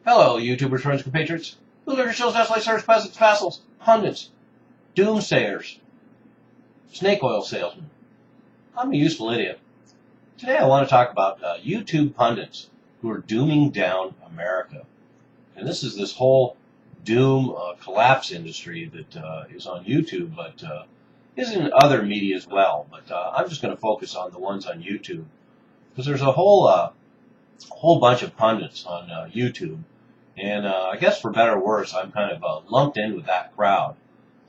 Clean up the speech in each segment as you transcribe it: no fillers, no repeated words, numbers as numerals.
Hello, YouTubers, friends, compatriots, looters, shills, desolates, peasants, vassals, pundits, doomsayers, snake oil salesmen. I'm a useful idiot. Today I want to talk about YouTube pundits who are dooming down America. And this whole doom collapse industry that is on YouTube, but is in other media as well. But I'm just going to focus on the ones on YouTube because there's a whole bunch of pundits on YouTube. And I guess for better or worse, I'm kind of lumped in with that crowd.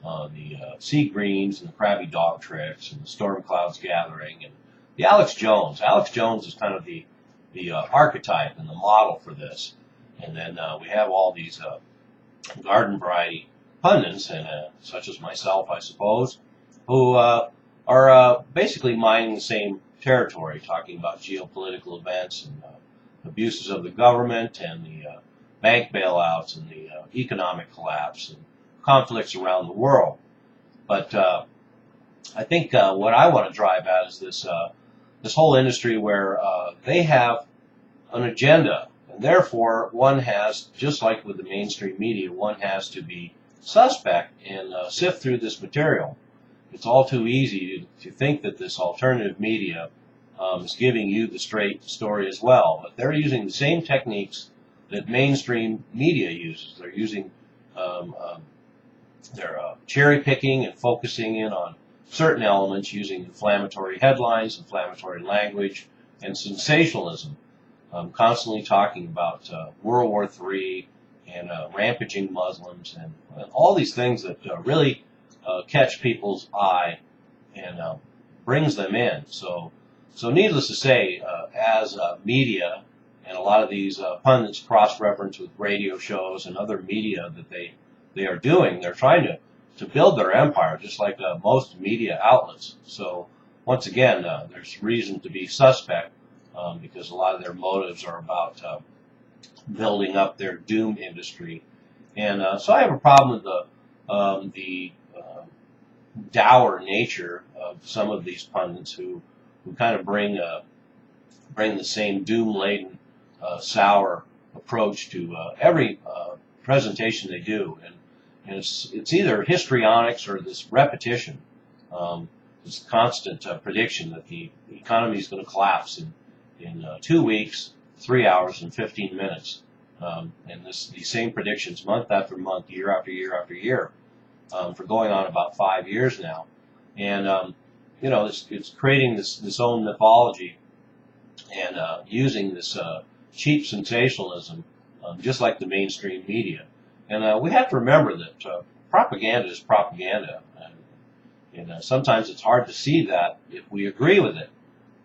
The sea greens and the crabby dog tricks and the storm clouds gathering and the Alex Jones. Alex Jones is kind of the archetype and the model for this. And then we have all these garden variety pundits, and such as myself, I suppose, who are basically mining the same territory, talking about geopolitical events and abuses of the government and the bank bailouts and the economic collapse and conflicts around the world. But I think what I want to drive at is this whole industry where they have an agenda, and therefore one has, just like with the mainstream media, one has to be suspect and sift through this material. It's all too easy to think that this alternative media is giving you the straight story as well, but they're using the same techniques that mainstream media uses. They're using they're cherry picking and focusing in on certain elements, using inflammatory headlines, inflammatory language, and sensationalism. Constantly talking about World War III and rampaging Muslims and all these things that really catch people's eye and brings them in. So needless to say, as media and a lot of these pundits cross-reference with radio shows and other media that they are doing, they're trying to build their empire, just like most media outlets. So once again, there's reason to be suspect because a lot of their motives are about building up their doom industry. And so I have a problem with the dour nature of some of these pundits who kind of bring the same doom-laden, sour approach to every presentation they do, and it's either histrionics or this repetition, this constant prediction that the economy is going to collapse in 2 weeks, 3 hours, and 15 minutes, and these same predictions month after month, year after year after year, for going on about 5 years now, and it's creating this own mythology and using this cheap sensationalism, just like the mainstream media. And we have to remember that propaganda is propaganda, and sometimes it's hard to see that if we agree with it.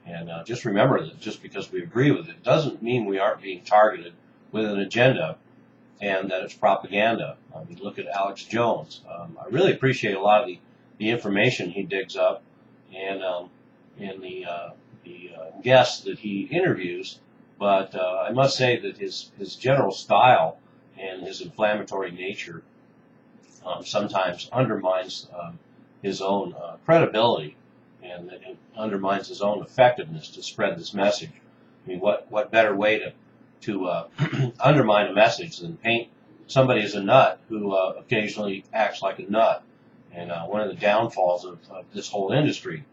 And just remember that just because we agree with it doesn't mean we aren't being targeted with an agenda and that it's propaganda. I mean, look at Alex Jones. I really appreciate a lot of the information he digs up and the guests that he interviews, but I must say that his general style and his inflammatory nature sometimes undermines his own credibility, and it undermines his own effectiveness to spread this message. I mean, what better way to undermine a message than paint somebody as a nut who occasionally acts like a nut, and one of the downfalls of this whole industry.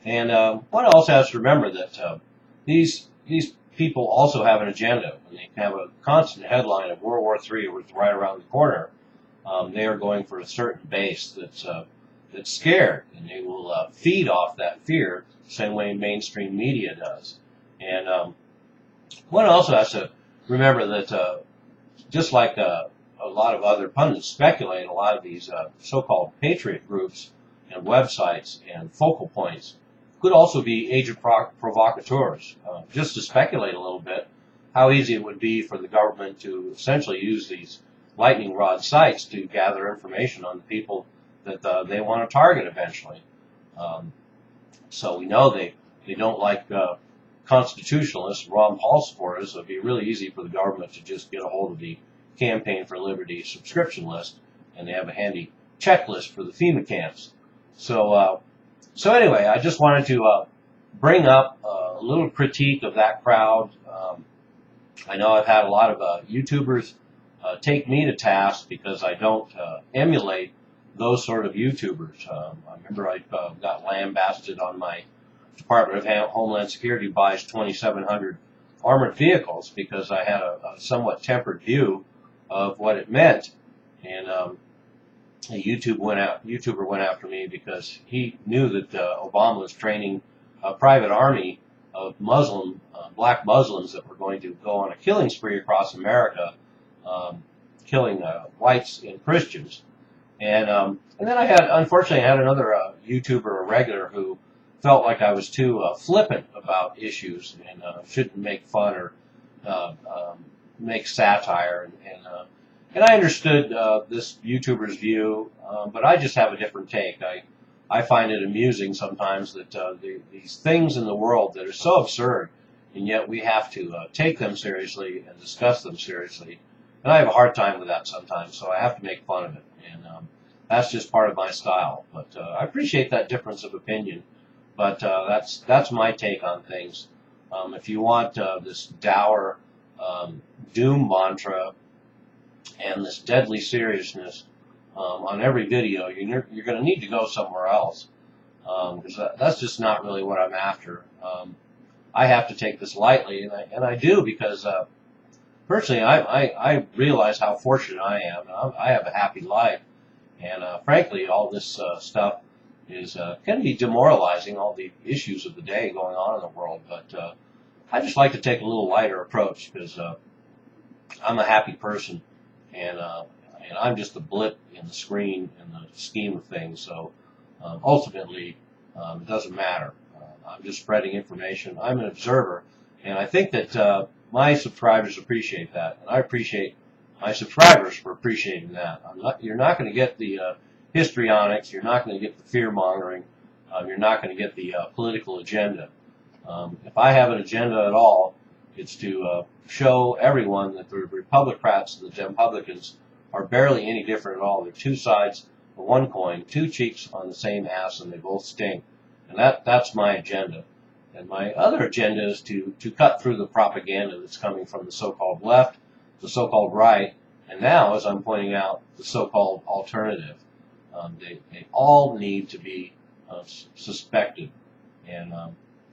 And one also has to remember that these people also have an agenda. When they have a constant headline of World War III was right around the corner, they are going for a certain base that's scared, and they will feed off that fear the same way mainstream media does. And one also has to remember that just like a lot of other pundits speculate, a lot of these so-called patriot groups and websites and focal points could also be agent provocateurs. Just to speculate a little bit, how easy it would be for the government to essentially use these lightning rod sites to gather information on the people that they want to target eventually. So we know they don't like constitutionalists, Ron Paul supporters. So it'd be really easy for the government to just get a hold of the Campaign for Liberty subscription list, and they have a handy checklist for the FEMA camps. So anyway, I just wanted to bring up a little critique of that crowd. I know I've had a lot of YouTubers take me to task because I don't emulate those sort of YouTubers. I remember I got lambasted on my Department of Homeland Security buys 2,700 armored vehicles because I had a somewhat tempered view of what it meant. And a YouTuber went after me because he knew that Obama was training a private army of black Muslims that were going to go on a killing spree across America, killing whites and Christians. And then unfortunately, I had another YouTuber, a regular, who felt like I was too flippant about issues and shouldn't make fun or make satire. And I understood this YouTuber's view, but I just have a different take. I find it amusing sometimes that these things in the world that are so absurd, and yet we have to take them seriously and discuss them seriously. And I have a hard time with that sometimes, so I have to make fun of it. And that's just part of my style. But I appreciate that difference of opinion. But that's my take on things. If you want this dour doom mantra and this deadly seriousness on every video, you're going to need to go somewhere else, because that's just not really what I'm after. I have to take this lightly, and I do because personally I realize how fortunate I am. I have a happy life, and frankly, all this stuff can be demoralizing, all the issues of the day going on in the world. But I just like to take a little lighter approach because I'm a happy person, and I'm just a blip in the screen in the scheme of things. So ultimately, it doesn't matter. I'm just spreading information. I'm an observer, and I think that my subscribers appreciate that, and I appreciate my subscribers for appreciating that. You're not going to get the histrionics. You're not going to get the fear mongering. You're not going to get the political agenda. If I have an agenda at all, it's to show everyone that the Republicans and the Republicans are barely any different at all. They're two sides of one coin, two cheeks on the same ass, and they both stink. And that's my agenda. And my other agenda is to cut through the propaganda that's coming from the so-called left, the so-called right, and now, as I'm pointing out, the so-called alternative. They all need to be suspected. And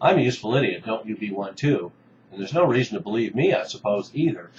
I'm a useful idiot. Don't you be one too. And there's no reason to believe me, I suppose, either.